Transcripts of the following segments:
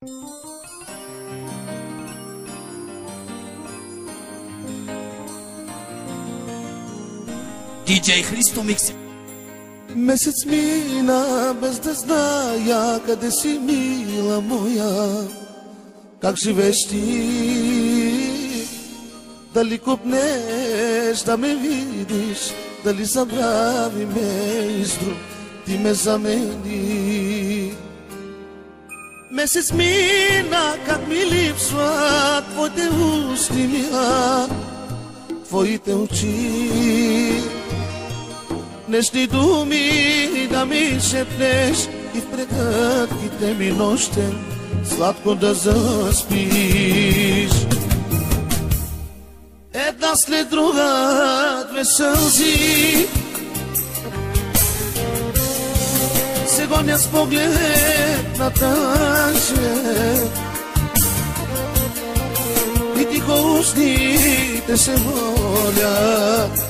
DJ Христо Микси. Месец мина без да зная къде си, мила моя. Как живееш ти? Дали копнеш да ме видиш? Дали забрави ме и с друг ти ме замени? Месец мина, как ми липсва твоите усти, мила, твоите очи. Нежни думи да ми шепнеш и в прегръдките ми нощен сладко да заспиш. Една след друга две сълзи се гонят с поглед на тъжен и тихо устните се молят: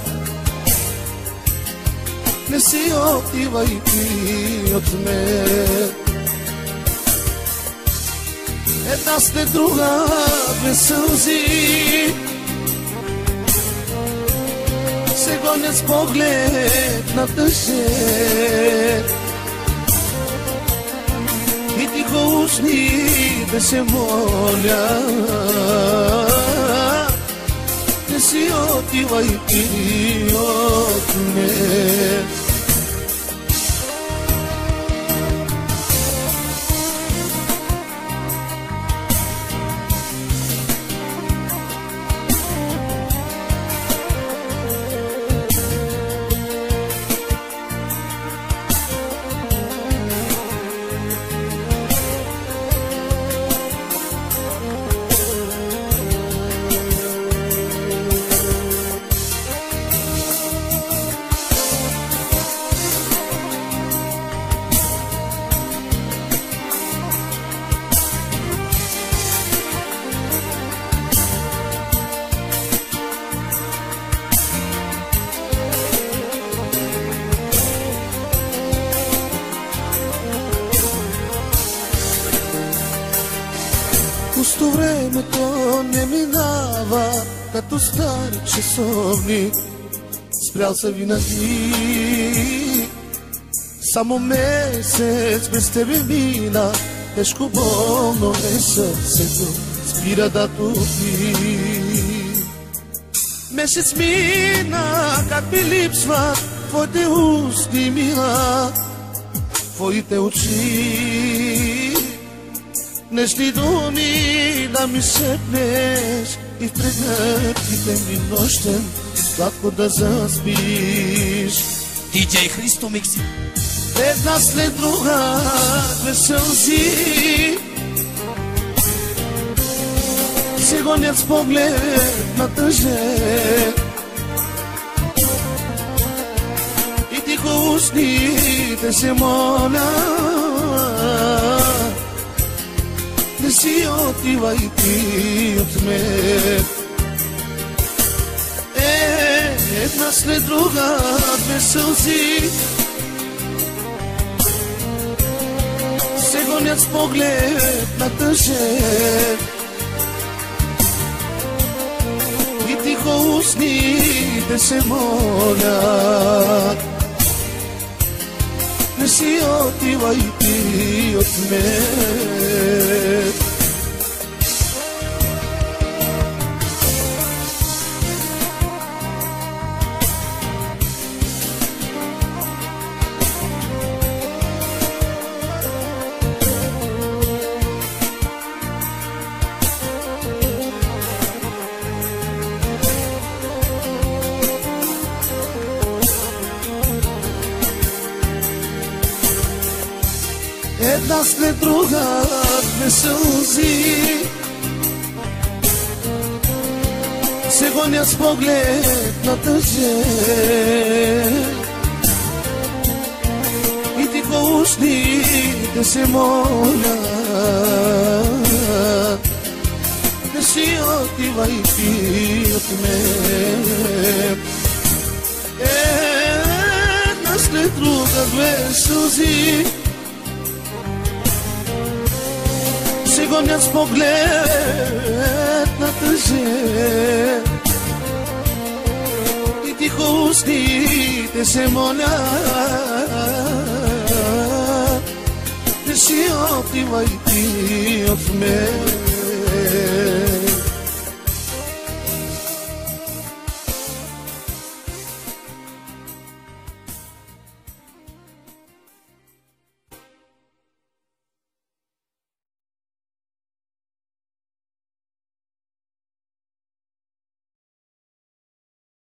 не си отивай ти от мен. Една след друга две сълзи се гонят с поглед на тъжен и тихо устните се молят: не си отивай ти от мен. Пусто времето не минава като стари часовник, спрял се винаги. Само месец без тебе мина, тежко болно е сърцето, спира да топи. Месец мина, как ми липсват твоите усти, мила, твоите очи. Нежни думи да ми шепнеш и в прегръдките ми нощен сладко да заспиш. DJ Христо Микси. Една след друга две сълзи се гонят с поглед на тъжен и тихо устните се молят: не си отивай ти от мен. Една след друга две сълзи се гонят с поглед на тъжен и тихо устните се молят: не си отивай ти от мен. Една след друга две сълзи се гонят с поглед на тъжен и тихо устните се молят: не си отивай ти от мен. Една след друга две сълзи се Donjac pogled na të zhe I ti husnit e se mona Në si ati vajti o të me